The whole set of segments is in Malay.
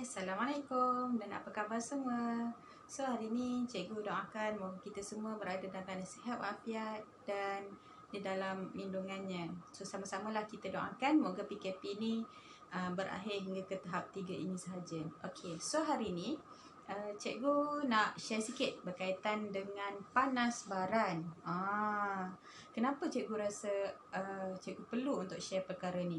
Assalamualaikum dan apa khabar semua. So hari ni cikgu doakan moga kita semua berada dalam keadaan sihat walafiat dan di dalam lindungannya. So sama-samalah kita doakan moga PKP ni berakhir hingga ke tahap 3 ini sahaja. Okey, so hari ni cikgu nak share sikit berkaitan dengan panas baran. Kenapa cikgu rasa cikgu perlu untuk share perkara ni?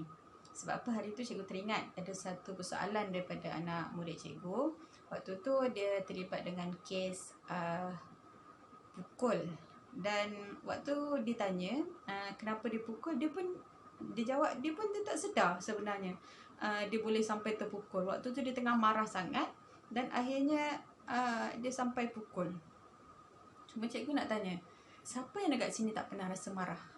Sebab apa, hari tu cikgu teringat ada satu persoalan daripada anak murid cikgu. Waktu tu dia terlibat dengan kes pukul. Dan waktu ditanya kenapa dia pukul, dia jawab dia pun dia tak sedar sebenarnya dia boleh sampai terpukul. Waktu tu dia tengah marah sangat dan akhirnya dia sampai pukul. Cuma cikgu nak tanya, siapa yang dekat sini tak pernah rasa marah?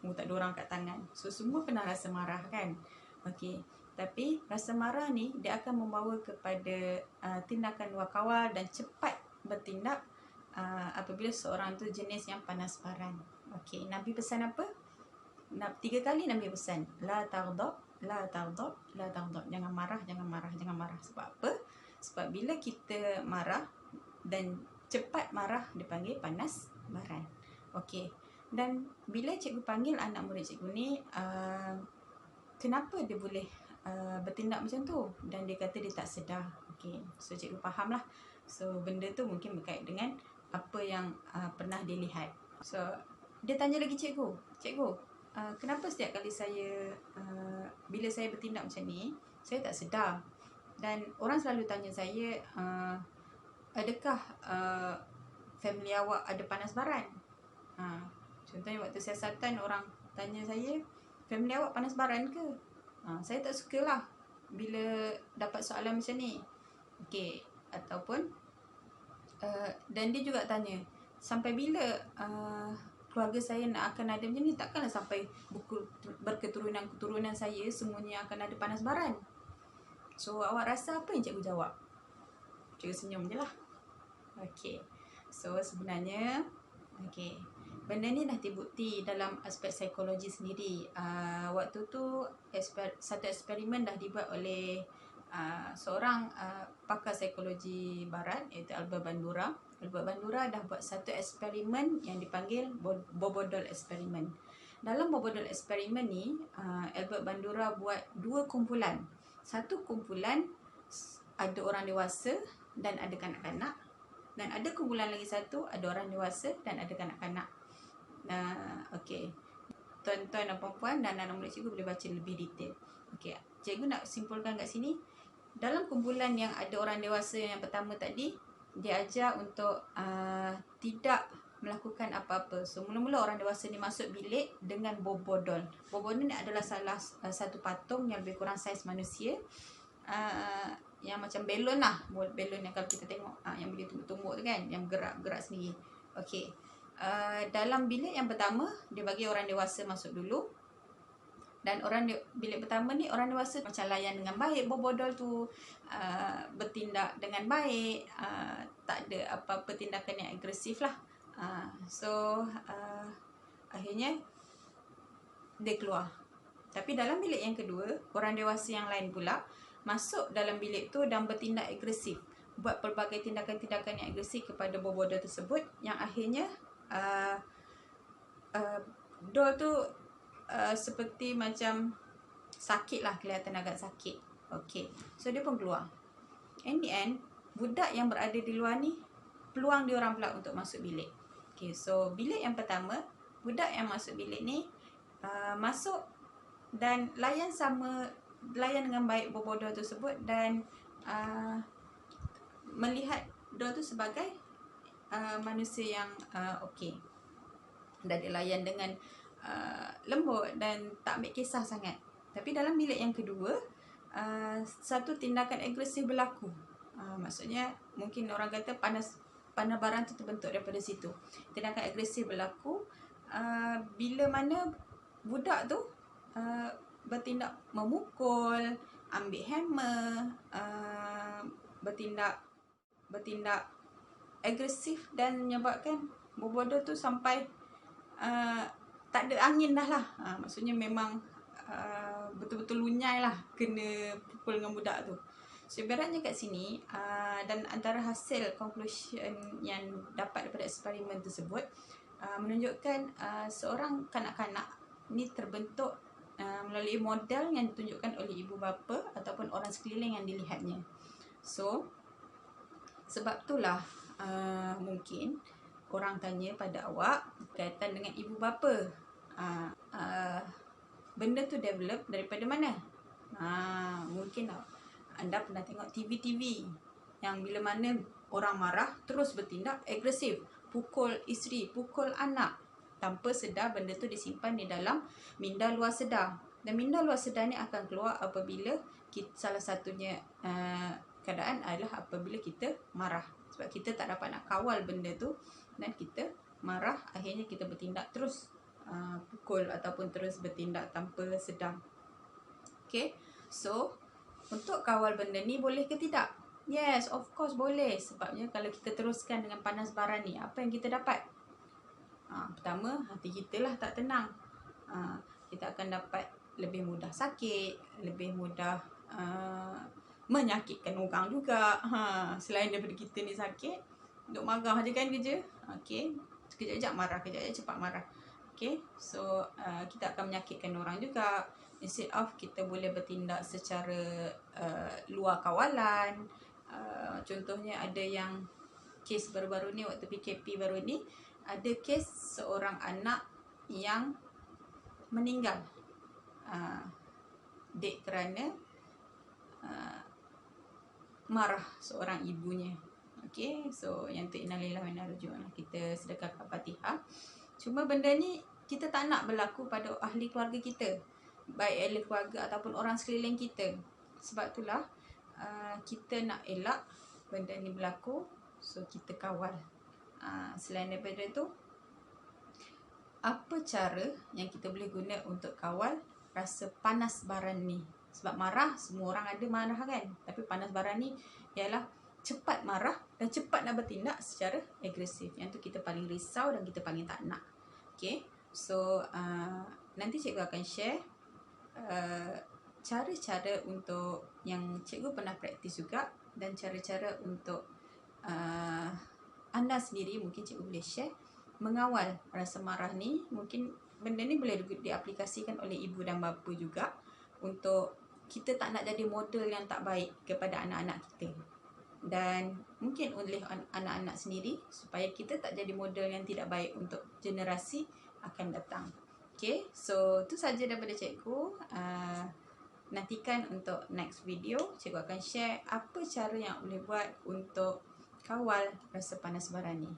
Tak ada orang kat tangan. So semua pernah rasa marah kan? Okey. Tapi rasa marah ni dia akan membawa kepada tindakan luar kawal dan cepat bertindak apabila seorang tu jenis yang panas baran. Okey, Nabi pesan apa? 3 kali Nabi pesan, la taghdab, la taghdab, la taghdab. Jangan marah, jangan marah, jangan marah. Sebab apa? Sebab bila kita marah dan cepat marah dipanggil panas baran. Okey. Dan bila cikgu panggil anak murid cikgu ni, kenapa dia boleh bertindak macam tu? Dan dia kata dia tak sedar. Okay. So cikgu faham lah. So benda tu mungkin berkait dengan apa yang pernah dia lihat. So dia tanya lagi cikgu, kenapa setiap kali saya bila saya bertindak macam ni, saya tak sedar? Dan orang selalu tanya saya, adakah family awak ada panas baran? Contohnya waktu siasatan orang tanya saya, family awak panas baran ke? Saya tak sukalah bila dapat soalan macam ni. Okey, ataupun dan dia juga tanya, sampai bila keluarga saya nak akan ada macam ni? Takkanlah sampai berketurunan-keturunan saya semuanya akan ada panas baran. So awak rasa apa yang cikgu jawab? Cikgu senyum je lah. Okey. So sebenarnya benda ni dah terbukti dalam aspek psikologi sendiri. Waktu tu satu eksperimen dah dibuat oleh seorang pakar psikologi barat, iaitu Albert Bandura. Albert Bandura dah buat satu eksperimen yang dipanggil Bobodol eksperimen. Dalam Bobodol eksperimen ni, Albert Bandura buat 2 kumpulan. Satu kumpulan ada orang dewasa dan ada kanak-kanak, dan ada kumpulan lagi satu ada orang dewasa dan ada kanak-kanak. Okey, tuan-tuan dan puan-puan dan anak murid cikgu boleh baca lebih detail. Okey, cikgu nak simpulkan kat sini, dalam kumpulan yang ada orang dewasa yang pertama tadi, dia ajar untuk tidak melakukan apa-apa. So mula-mula orang dewasa ni masuk bilik dengan bobodol. Bobodol ni adalah salah satu patung yang lebih kurang saiz manusia, yang macam belon lah. Belon yang kalau kita tengok yang boleh tumbuk-tumbuk tu kan, yang gerak-gerak sendiri. Okey. Dalam bilik yang pertama, dia bagi orang dewasa masuk dulu. Dan bilik pertama ni, orang dewasa macam layan dengan baik bobodol tu, bertindak dengan baik, tak ada apa-apa tindakan yang agresif lah. Akhirnya dia keluar. Tapi dalam bilik yang kedua, orang dewasa yang lain pula masuk dalam bilik tu dan bertindak agresif, buat pelbagai tindakan-tindakan yang agresif kepada bobodol tersebut, yang akhirnya doll tu seperti macam sakit lah, kelihatan agak sakit. Okey, so dia pun keluar. In the end, budak yang berada di luar ni, peluang dia orang pula untuk masuk bilik. Okey, so bilik yang pertama, budak yang masuk bilik ni masuk dan layan dengan baik bobodol tersebut, dan melihat doll tu sebagai manusia yang okey, dan dia layan dengan lembut dan tak ambil kisah sangat. Tapi dalam bilik yang kedua, satu tindakan agresif berlaku. Maksudnya mungkin orang kata panas baran tu terbentuk daripada situ. Tindakan agresif berlaku bila mana budak tu bertindak memukul, ambil hammer, bertindak agresif dan menyebabkan bobodol tu sampai tak ada angin dah lah. Maksudnya memang betul-betul lunyai lah kena pukul dengan budak tu. So ibaratnya kat sini dan antara hasil conclusion yang dapat daripada eksperimen tersebut menunjukkan seorang kanak-kanak ni terbentuk melalui model yang ditunjukkan oleh ibu bapa ataupun orang sekeliling yang dilihatnya. So sebab itulah mungkin orang tanya pada awak berkaitan dengan ibu bapa. Benda tu develop daripada mana? Mungkin anda pernah tengok TV-TV yang bila mana orang marah terus bertindak agresif, pukul isteri, pukul anak, tanpa sedar benda tu disimpan di dalam minda luar sedar. Dan minda luar sedar ni akan keluar apabila salah satunya keadaan adalah apabila kita marah. Sebab kita tak dapat nak kawal benda tu dan kita marah, akhirnya kita bertindak terus pukul ataupun terus bertindak tanpa sedar. Okay, so untuk kawal benda ni boleh ke tidak? Yes, of course boleh. Sebabnya kalau kita teruskan dengan panas bara ni, apa yang kita dapat? Pertama, hati kita lah tak tenang. Kita akan dapat lebih mudah sakit, lebih mudah menyakitkan orang juga. Selain daripada kita ni sakit, duk marah je kan kerja. Okay, sekejap-kejap marah, kejap-kejap cepat marah. Okay, so kita akan menyakitkan orang juga. Instead of kita boleh bertindak secara luar kawalan. Contohnya ada yang kes baru-baru ni, waktu PKP baru ni, ada kes seorang anak yang meninggal dek kerana marah seorang ibunya. Okay, so yang tu innalillahi wa inna ilaihi raji'un, kita sedekahkan Fatihah. Cuma benda ni kita tak nak berlaku pada ahli keluarga kita, baik ahli keluarga ataupun orang sekeliling kita. Sebab itulah kita nak elak benda ni berlaku, so kita kawal. Selain daripada tu, apa cara yang kita boleh guna untuk kawal rasa panas baran ni? Sebab marah, semua orang ada marah kan, tapi panas baran ni ialah cepat marah dan cepat nak bertindak secara agresif. Yang tu kita paling risau dan kita paling tak nak. Okay, so nanti cikgu akan share cara-cara untuk yang cikgu pernah praktis juga, dan cara-cara untuk anda sendiri mungkin cikgu boleh share mengawal rasa marah ni. Mungkin benda ni boleh diaplikasikan oleh ibu dan bapa juga, untuk kita tak nak jadi model yang tak baik kepada anak-anak kita, dan mungkin oleh anak-anak sendiri, supaya kita tak jadi model yang tidak baik untuk generasi akan datang. Okay, so tu saja daripada cikgu. Nantikan untuk next video, cikgu akan share apa cara yang boleh buat untuk kawal rasa panas baran ni.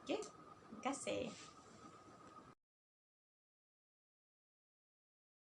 Okay, terima kasih.